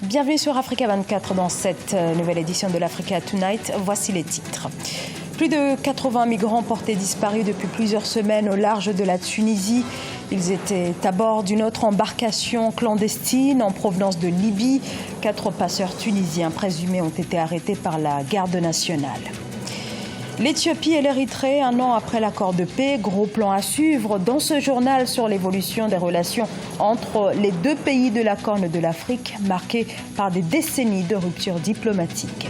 Bienvenue sur Africa 24 dans cette nouvelle édition de l'Africa Tonight. Voici les titres. Plus de 80 migrants portés disparus depuis plusieurs semaines au large de la Tunisie. Ils étaient à bord d'une autre embarcation clandestine en provenance de Libye. 4 passeurs tunisiens présumés ont été arrêtés par la garde nationale. L'Éthiopie et l'Érythrée, un an après l'accord de paix, gros plan à suivre dans ce journal sur l'évolution des relations entre les deux pays de la Corne de l'Afrique, marquées par des décennies de ruptures diplomatiques.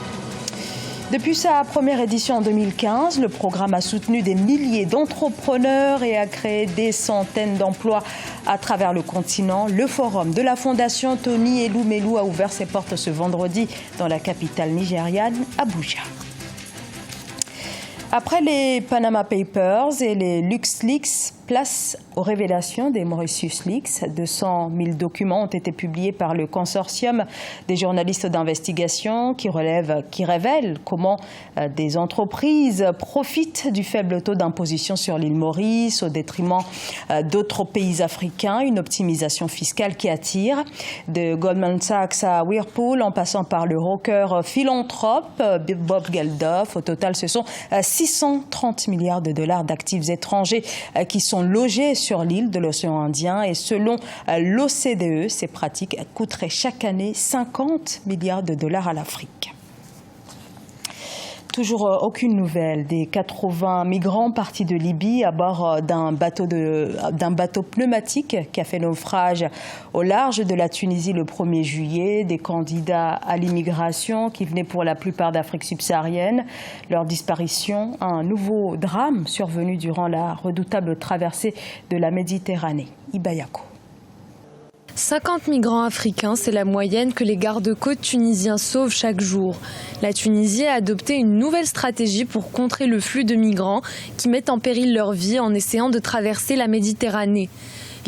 Depuis sa première édition en 2015, le programme a soutenu des milliers d'entrepreneurs et a créé des centaines d'emplois à travers le continent. Le forum de la fondation Tony Elumelu a ouvert ses portes ce vendredi dans la capitale nigériane, Abuja. Après les Panama Papers et les LuxLeaks, place aux révélations des Mauritius Leaks. 200 000 documents ont été publiés par le consortium des journalistes d'investigation qui révèlent comment des entreprises profitent du faible taux d'imposition sur l'île Maurice au détriment d'autres pays africains. Une optimisation fiscale qui attire. De Goldman Sachs à Whirlpool, en passant par le rocker philanthrope Bob Geldof. Au total, ce sont 630 milliards de dollars d'actifs étrangers qui sont logés sur l'île de l'océan Indien et selon l'OCDE, ces pratiques coûteraient chaque année 50 milliards de dollars à l'Afrique. Toujours aucune nouvelle des 80 migrants partis de Libye à bord d'un bateau pneumatique qui a fait naufrage au large de la Tunisie le 1er juillet. Des candidats à l'immigration qui venaient pour la plupart d'Afrique subsaharienne. Leur disparition, un nouveau drame survenu durant la redoutable traversée de la Méditerranée. Ibayako. 50 migrants africains, c'est la moyenne que les gardes-côtes tunisiens sauvent chaque jour. La Tunisie a adopté une nouvelle stratégie pour contrer le flux de migrants qui mettent en péril leur vie en essayant de traverser la Méditerranée.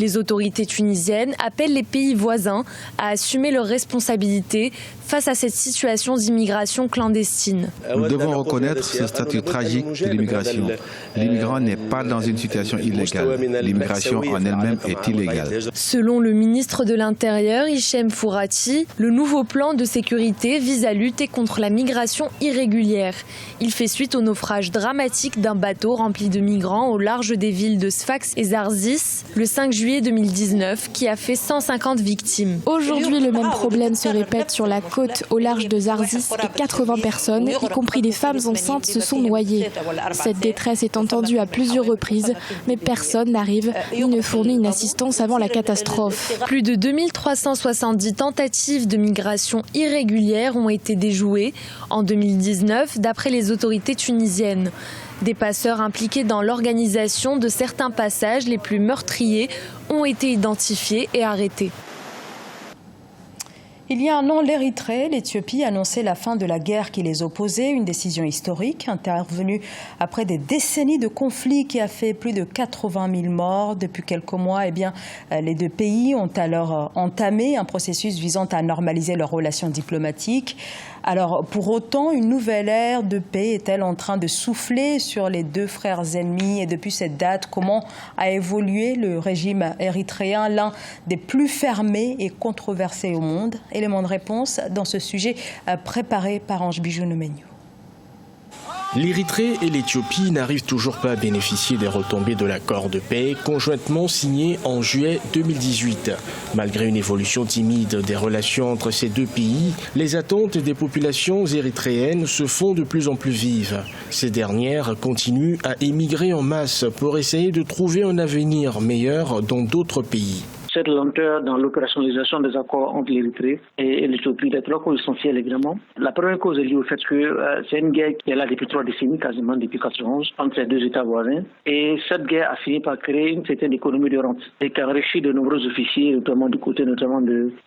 Les autorités tunisiennes appellent les pays voisins à assumer leurs responsabilités face à cette situation d'immigration clandestine. Nous devons reconnaître ce statut tragique de l'immigration. L'immigrant n'est pas dans une situation illégale. L'immigration en elle-même est illégale. Selon le ministre de l'Intérieur, Hichem Fourati, le nouveau plan de sécurité vise à lutter contre la migration irrégulière. Il fait suite au naufrage dramatique d'un bateau rempli de migrants au large des villes de Sfax et Zarzis le 5 juillet 2019, qui a fait 150 victimes. Aujourd'hui, le même problème se répète sur la côte au large de Zarzis et 80 personnes, y compris des femmes enceintes, se sont noyées. Cette détresse est entendue à plusieurs reprises, mais personne n'arrive ni ne fournit une assistance avant la catastrophe. Plus de 2370 tentatives de migration irrégulière ont été déjouées en 2019, d'après les autorités tunisiennes. Des passeurs impliqués dans l'organisation de certains passages les plus meurtriers ont été identifiés et arrêtés. Il y a un an, l'Érythrée, l'Éthiopie annonçait la fin de la guerre qui les opposait, une décision historique intervenue après des décennies de conflits qui a fait plus de 80 000 morts. Depuis quelques mois, les deux pays ont alors entamé un processus visant à normaliser leurs relations diplomatiques. Alors, pour autant, une nouvelle ère de paix est-elle en train de souffler sur les deux frères ennemis? Et depuis cette date, comment a évolué le régime érythréen, l'un des plus fermés et controversés au monde? Élément de réponse dans ce sujet préparé par Ange Bijou-Nomenyo. L'Érythrée et l'Éthiopie n'arrivent toujours pas à bénéficier des retombées de l'accord de paix conjointement signé en juillet 2018. Malgré une évolution timide des relations entre ces deux pays, les attentes des populations érythréennes se font de plus en plus vives. Ces dernières continuent à émigrer en masse pour essayer de trouver un avenir meilleur dans d'autres pays. Cette lenteur dans l'opérationnalisation des accords entre l'Érythrée et l'Éthiopie, les 3 causes essentielles évidemment. La première cause est liée au fait que c'est une guerre qui est là depuis 3 décennies, quasiment depuis 1991, entre ces deux États voisins. Et cette guerre a fini par créer une certaine économie de rente et qui a enrichi de nombreux officiers, notamment du côté de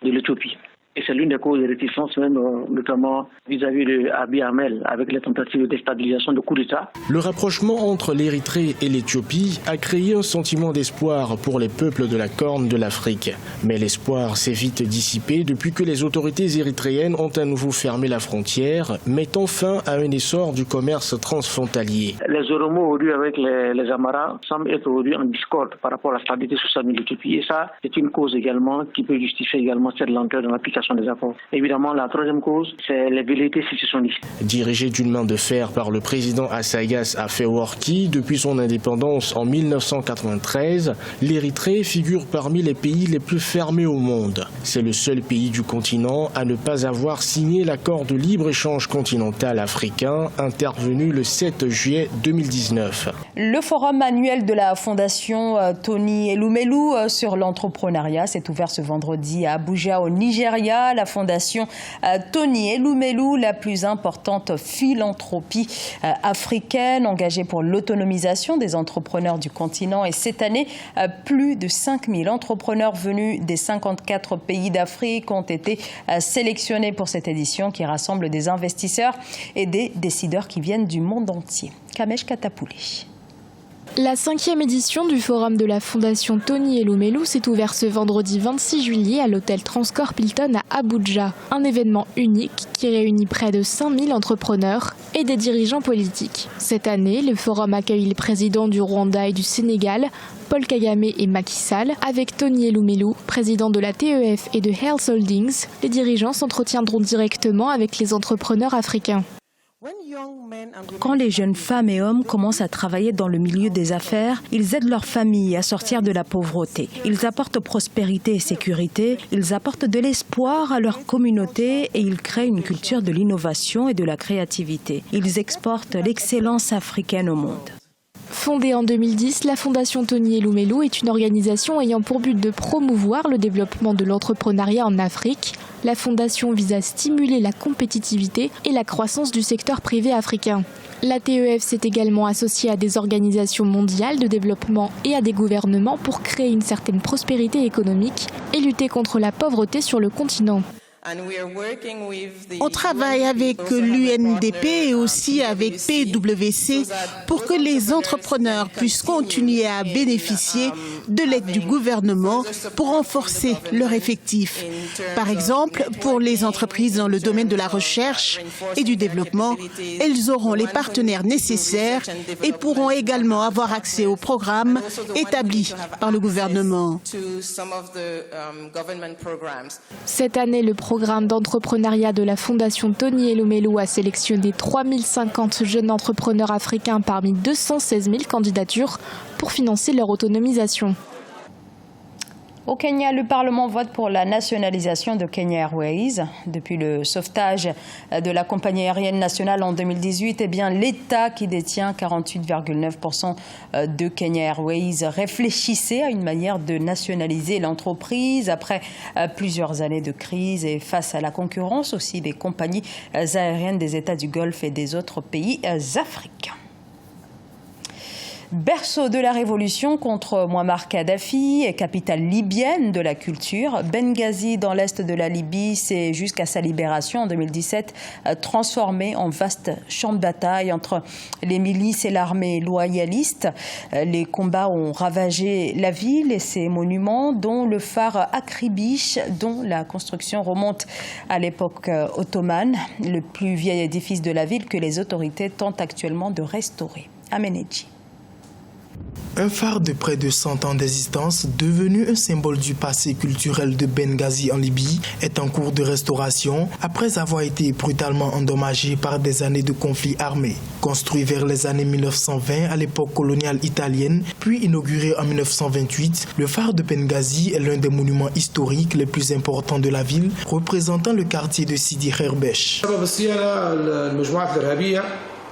l'Éthiopie. Et c'est l'une des causes des réticences, même notamment vis-à-vis de Abiy Ahmed, avec les tentatives de déstabilisation de coup d'État. Le rapprochement entre l'Érythrée et l'Éthiopie a créé un sentiment d'espoir pour les peuples de la Corne de l'Afrique. Mais l'espoir s'est vite dissipé depuis que les autorités érythréennes ont à nouveau fermé la frontière, mettant fin à un essor du commerce transfrontalier. Les Oromo aujourd'hui avec les Amaras semblent être aujourd'hui en discorde par rapport à la stabilité sociale de l'Éthiopie. Et ça, c'est une cause également qui peut justifier également cette lenteur dans l'application négociation des accords. Évidemment, la troisième cause, c'est les velléités sécessionnistes. Dirigé d'une main de fer par le président Assayas Afewerki depuis son indépendance en 1993, l'Érythrée figure parmi les pays les plus fermés au monde. C'est le seul pays du continent à ne pas avoir signé l'accord de libre-échange continental africain intervenu le 7 juillet 2019. Le forum annuel de la Fondation Tony Elumelu sur l'entrepreneuriat s'est ouvert ce vendredi à Abuja au Nigeria. La Fondation Tony Elumelu, la plus importante philanthropie africaine engagée pour l'autonomisation des entrepreneurs du continent. Et cette année, plus de 5000 entrepreneurs venus des 54 pays d'Afrique ont été sélectionnés pour cette édition qui rassemble des investisseurs et des décideurs qui viennent du monde entier. Kamesh Katapoulé. La 5e édition du forum de la Fondation Tony Elumelu s'est ouverte ce vendredi 26 juillet à l'hôtel Transcorp Hilton à Abuja. Un événement unique qui réunit près de 5000 entrepreneurs et des dirigeants politiques. Cette année, le forum accueille les présidents du Rwanda et du Sénégal, Paul Kagame et Macky Sall. Avec Tony Elumelu, président de la TEF et de Health Holdings, les dirigeants s'entretiendront directement avec les entrepreneurs africains. Quand les jeunes femmes et hommes commencent à travailler dans le milieu des affaires, ils aident leurs familles à sortir de la pauvreté. Ils apportent prospérité et sécurité, ils apportent de l'espoir à leur communauté et ils créent une culture de l'innovation et de la créativité. Ils exportent l'excellence africaine au monde. Fondée en 2010, la Fondation Tony Elumelu est une organisation ayant pour but de promouvoir le développement de l'entrepreneuriat en Afrique. La fondation vise à stimuler la compétitivité et la croissance du secteur privé africain. La TEF s'est également associée à des organisations mondiales de développement et à des gouvernements pour créer une certaine prospérité économique et lutter contre la pauvreté sur le continent. On travaille avec l'UNDP et aussi avec PwC pour que les entrepreneurs puissent continuer à bénéficier de l'aide du gouvernement pour renforcer leurs effectifs. Par exemple, pour les entreprises dans le domaine de la recherche et du développement, elles auront les partenaires nécessaires et pourront également avoir accès aux programmes établis par le gouvernement. Cette année, le programme d'entrepreneuriat de la Fondation Tony Elumelu a sélectionné 3050 jeunes entrepreneurs africains parmi 216 000 candidatures pour financer leur autonomisation. Au Kenya, le Parlement vote pour la nationalisation de Kenya Airways. Depuis le sauvetage de la compagnie aérienne nationale en 2018, l'État qui détient 48,9% de Kenya Airways réfléchissait à une manière de nationaliser l'entreprise après plusieurs années de crise et face à la concurrence aussi des compagnies aériennes des États du Golfe et des autres pays africains. Berceau de la révolution contre Mouammar Kadhafi et capitale libyenne de la culture, Benghazi dans l'est de la Libye s'est jusqu'à sa libération en 2017 transformé en vaste champ de bataille entre les milices et l'armée loyaliste. Les combats ont ravagé la ville et ses monuments dont le phare Akribish dont la construction remonte à l'époque ottomane, le plus vieil édifice de la ville que les autorités tentent actuellement de restaurer. Ameneji. Un phare de près de 100 ans d'existence, devenu un symbole du passé culturel de Benghazi en Libye, est en cours de restauration après avoir été brutalement endommagé par des années de conflits armés. Construit vers les années 1920 à l'époque coloniale italienne, puis inauguré en 1928, le phare de Benghazi est l'un des monuments historiques les plus importants de la ville, représentant le quartier de Sidi Kherbesh.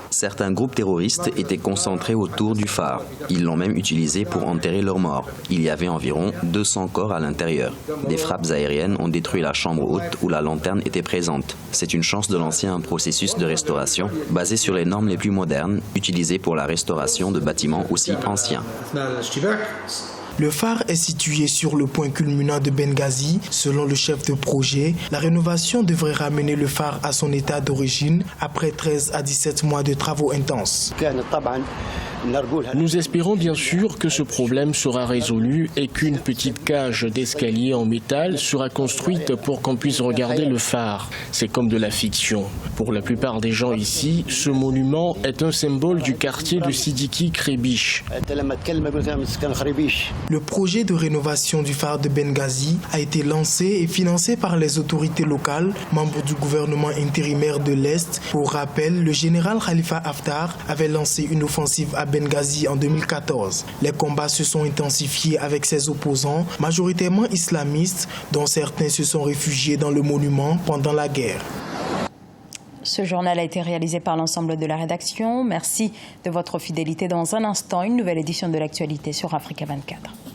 Certains groupes terroristes étaient concentrés autour du phare. Ils l'ont même utilisé pour enterrer leurs morts. Il y avait environ 200 corps à l'intérieur. Des frappes aériennes ont détruit la chambre haute où la lanterne était présente. C'est une chance de lancer un processus de restauration basé sur les normes les plus modernes utilisées pour la restauration de bâtiments aussi anciens. Le phare est situé sur le point culminant de Benghazi. Selon le chef de projet, la rénovation devrait ramener le phare à son état d'origine après 13 à 17 mois de travaux intenses. Nous espérons bien sûr que ce problème sera résolu et qu'une petite cage d'escalier en métal sera construite pour qu'on puisse regarder le phare. C'est comme de la fiction. Pour la plupart des gens ici, ce monument est un symbole du quartier de Sidiki Crébiche. Le projet de rénovation du phare de Benghazi a été lancé et financé par les autorités locales, membres du gouvernement intérimaire de l'Est. Pour rappel, le général Khalifa Haftar avait lancé une offensive à Benghazi en 2014. Les combats se sont intensifiés avec ses opposants, majoritairement islamistes, dont certains se sont réfugiés dans le monument pendant la guerre. Ce journal a été réalisé par l'ensemble de la rédaction. Merci de votre fidélité. Dans un instant, une nouvelle édition de l'actualité sur Africa 24.